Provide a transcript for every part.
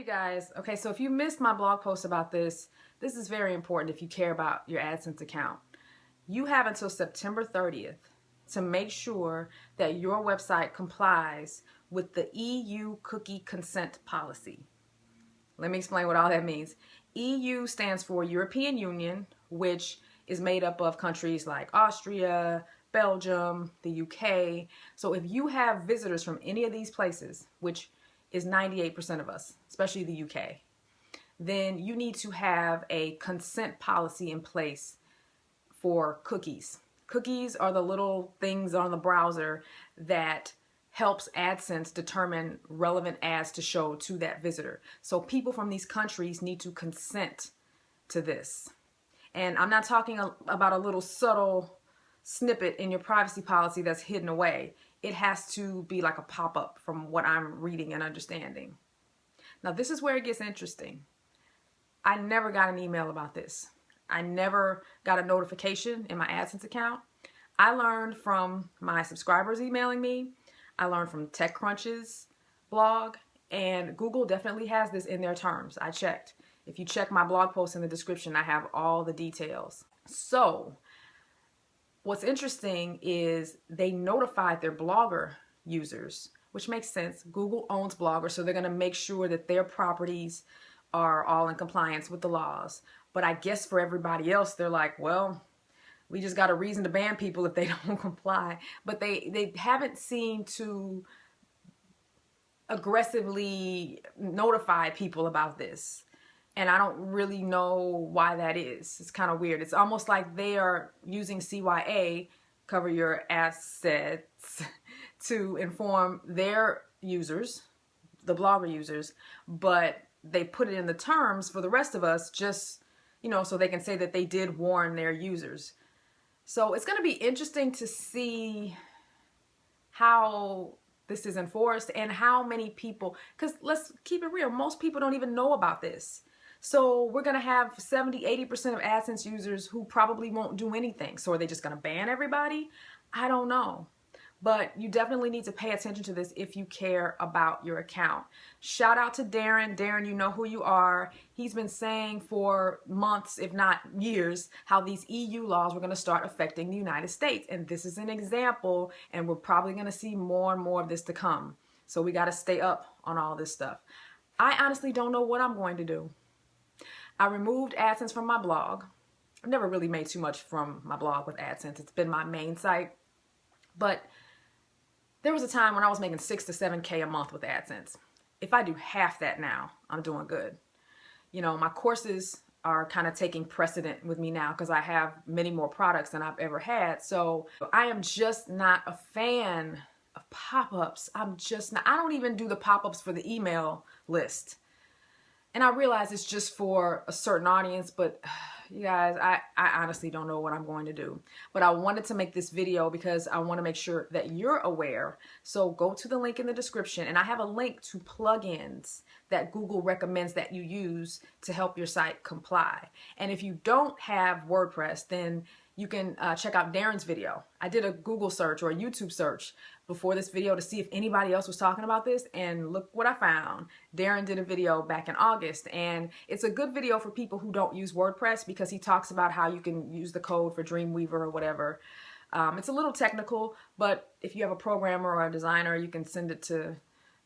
you guys. Okay, so if you missed my blog post about this, this is very important if you care about your AdSense account. You have until September 30th to make sure that your website complies with the EU cookie consent policy. Let me explain what all that means. EU stands for European Union, which is made up of countries like Austria, Belgium, the UK. So if you have visitors from any of these places, which is 98% of us, especially the UK, then you need to have a consent policy in place for cookies. Cookies are the little things on the browser that helps AdSense determine relevant ads to show to that visitor. So people from these countries need to consent to this. And I'm not talking about a little subtle snippet in your privacy policy that's hidden away. It has to be like a pop-up from what I'm reading and understanding. Now this is where it gets interesting. I never got an email about this. I never got a notification in my AdSense account. I learned from my subscribers emailing me. I learned from TechCrunch's blog, and Google definitely has this in their terms. I checked. If you check my blog post in the description, I have all the details. So what's interesting is they notified their Blogger users, which makes sense. Google owns Blogger, so they're going to make sure that their properties are all in compliance with the laws. But I guess for everybody else, they're like, well, we just got a reason to ban people if they don't comply. But they haven't seemed to aggressively notify people about this. And I don't really know why that is. It's kind of weird. It's almost like they are using CYA, cover your assets, to inform their users, the Blogger users, but they put it in the terms for the rest of us just, so they can say that they did warn their users. So it's going to be interesting to see how this is enforced and how many people, because let's keep it real, most people don't even know about this. So we're going to have 70–80% of AdSense users who probably won't do anything. So are they just going to ban everybody? I don't know. But you definitely need to pay attention to this if you care about your account. Shout out to Darren. Darren, you know who you are. He's been saying for months, if not years, how these EU laws were going to start affecting the United States. And this is an example, and we're probably going to see more and more of this to come. So we got to stay up on all this stuff. I honestly don't know what I'm going to do. I removed AdSense from my blog. I've never really made too much from my blog with AdSense. It's been my main site. But there was a time when I was making 6 to 7K a month with AdSense. If I do half that now, I'm doing good. My courses are kind of taking precedent with me now because I have many more products than I've ever had. So I am just not a fan of pop-ups. I don't even do the pop-ups for the email list. And I realize it's just for a certain audience, but you guys, I honestly don't know what I'm going to do. But I wanted to make this video because I want to make sure that you're aware. So go to the link in the description, and I have a link to plugins that Google recommends that you use to help your site comply. And if you don't have WordPress, then you can check out Darren's video. I did a Google search or a YouTube search before this video to see if anybody else was talking about this, and look what I found. Darren did a video back in August, and it's a good video for people who don't use WordPress because he talks about how you can use the code for Dreamweaver or whatever. It's a little technical, but if you have a programmer or a designer, you can send it to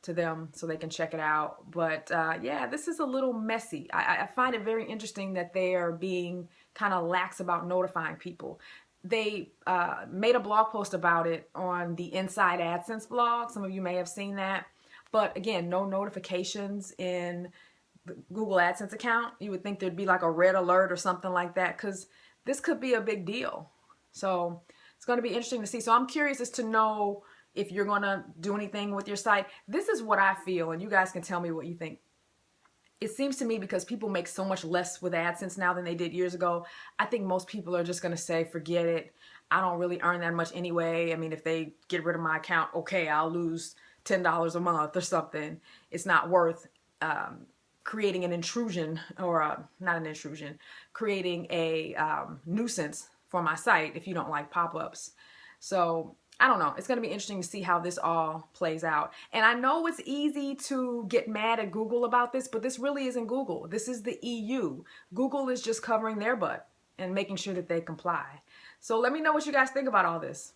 them so they can check it out. But yeah, this is a little messy. I find it very interesting that they are being kind of lax about notifying people. They made a blog post about it on the Inside AdSense blog. Some of you may have seen that. But again, no notifications in the Google AdSense account. You would think there'd be like a red alert or something like that, because this could be a big deal. So it's going to be interesting to see. So I'm curious as to know if you're going to do anything with your site. This is what I feel, and you guys can tell me what you think. It seems to me, because people make so much less with AdSense now than they did years ago, I think most people are just going to say, forget it. I don't really earn that much anyway. I mean, if they get rid of my account, okay, I'll lose $10 a month or something. It's not worth creating an intrusion, or not an intrusion, creating a nuisance for my site if you don't like pop-ups. So I don't know. It's going to be interesting to see how this all plays out. And I know it's easy to get mad at Google about this, but this really isn't Google. This is the EU. Google is just covering their butt and making sure that they comply. So let me know what you guys think about all this.